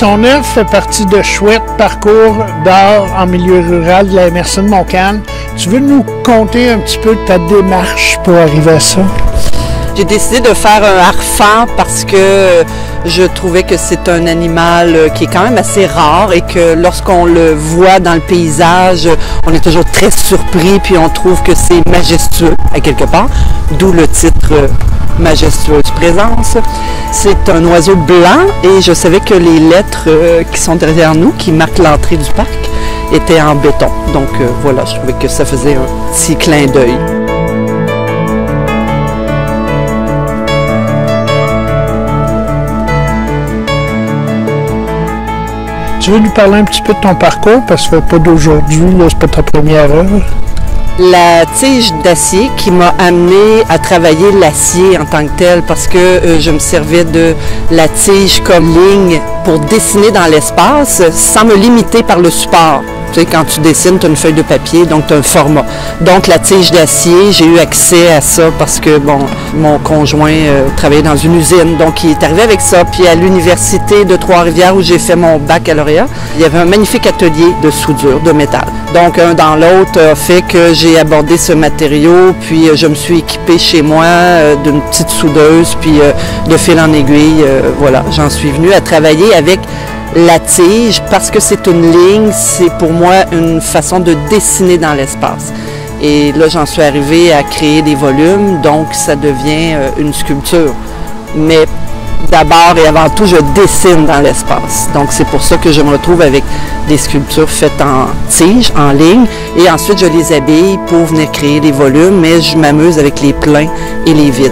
Ton œuvre fait partie de chouettes parcours d'art en milieu rural de la MRC de Montcalm. Tu veux nous conter un petit peu de ta démarche pour arriver à ça? J'ai décidé de faire un harfang parce que je trouvais que c'est un animal qui est quand même assez rare et que lorsqu'on le voit dans le paysage, on est toujours très surpris puis on trouve que c'est majestueux à quelque part, d'où le titre Majestueuse présence. C'est un oiseau blanc et je savais que les lettres qui sont derrière nous, qui marquent l'entrée du parc, étaient en béton. Donc voilà, je trouvais que ça faisait un petit clin d'œil. Tu veux nous parler un petit peu de ton parcours, parce que ça fait pas d'aujourd'hui, c'est pas ta première œuvre. La tige d'acier qui m'a amené à travailler l'acier en tant que tel parce que je me servais de la tige comme ligne pour dessiner dans l'espace sans me limiter par le support. Tu sais, quand tu dessines, tu as une feuille de papier, donc tu as un format. Donc la tige d'acier, j'ai eu accès à ça parce que bon, mon conjoint travaillait dans une usine, donc il est arrivé avec ça. Puis à l'université de Trois-Rivières où j'ai fait mon baccalauréat, il y avait un magnifique atelier de soudure de métal. Donc un dans l'autre a fait que j'ai abordé ce matériau, puis je me suis équipée chez moi d'une petite soudeuse, puis de fil en aiguille, voilà, j'en suis venue à travailler avec la tige parce que c'est une ligne, c'est pour moi une façon de dessiner dans l'espace. Et là, j'en suis arrivée à créer des volumes, donc ça devient une sculpture. Mais d'abord et avant tout, je dessine dans l'espace. Donc c'est pour ça que je me retrouve avec des sculptures faites en tige, en ligne, et ensuite je les habille pour venir créer des volumes, mais je m'amuse avec les pleins et les vides.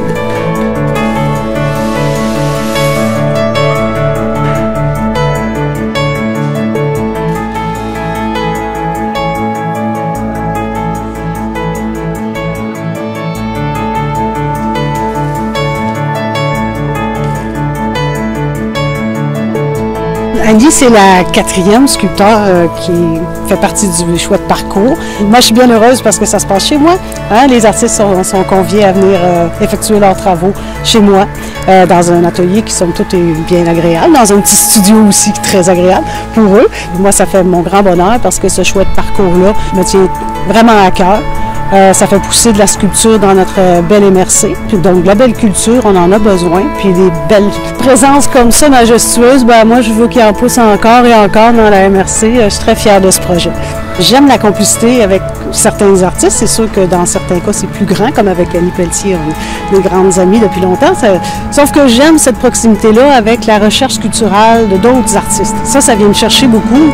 Annie, c'est la 4e sculpteur qui fait partie du chouette parcours. Moi, je suis bien heureuse parce que ça se passe chez moi. Hein? Les artistes sont conviés à venir effectuer leurs travaux chez moi, dans un atelier qui, somme toute, est bien agréable, dans un petit studio aussi très agréable pour eux. Moi, ça fait mon grand bonheur parce que ce chouette parcours-là me tient vraiment à cœur. Ça fait pousser de la sculpture dans notre belle MRC. Puis donc, la belle culture, on en a besoin. Puis des belles présences comme ça, majestueuses, ben moi, je veux qu'il en pousse encore et encore dans la MRC. Je suis très fière de ce projet. J'aime la complicité avec certains artistes. C'est sûr que dans certains cas, c'est plus grand, comme avec Annie Pelletier, on est des grandes amies depuis longtemps. Sauf que j'aime cette proximité-là avec la recherche culturelle de d'autres artistes. Ça vient me chercher beaucoup.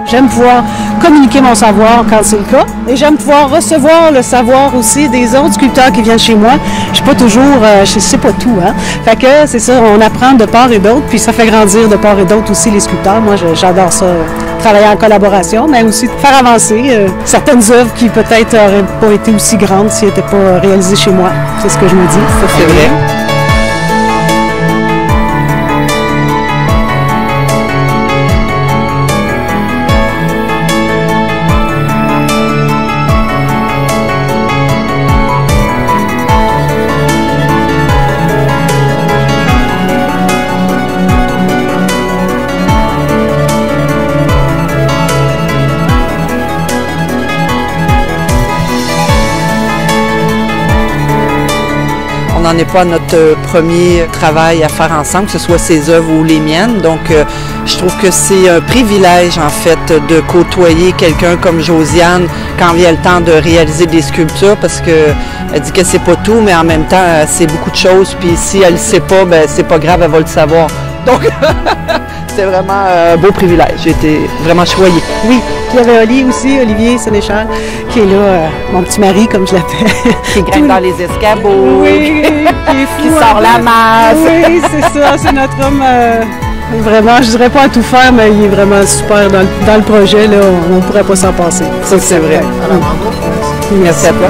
J'aime pouvoir communiquer mon savoir quand c'est le cas. Et j'aime pouvoir recevoir le savoir aussi des autres sculpteurs qui viennent chez moi. Je suis pas toujours, je sais pas tout, hein. Fait que c'est ça, on apprend de part et d'autre, puis ça fait grandir de part et d'autre aussi les sculpteurs. Moi, j'adore ça, travailler en collaboration, mais aussi faire avancer certaines œuvres qui peut-être n'auraient pas été aussi grandes s'ils n'étaient pas réalisées chez moi. C'est ce que je me dis. Ça, c'est vrai. On n'en est pas à notre premier travail à faire ensemble, que ce soit ses œuvres ou les miennes. Donc, je trouve que c'est un privilège, en fait, de côtoyer quelqu'un comme Josiane quand vient le temps de réaliser des sculptures, parce qu'elle dit que c'est pas tout, mais en même temps, c'est beaucoup de choses. Puis si elle ne sait pas, ben c'est pas grave, elle va le savoir. Donc, c'est vraiment un beau privilège. J'ai été vraiment choyée. Oui, puis il y avait Olivier Sénéchal, qui est là, mon petit mari, comme je l'appelle. Qui grimpe dans les escabeaux, oui, qui sort la masse. Oui, c'est ça, c'est notre homme. Vraiment, je dirais pas à tout faire, mais il est vraiment super dans le projet. Là, on ne pourrait pas s'en passer. Ça, c'est vrai. Merci. Merci à toi.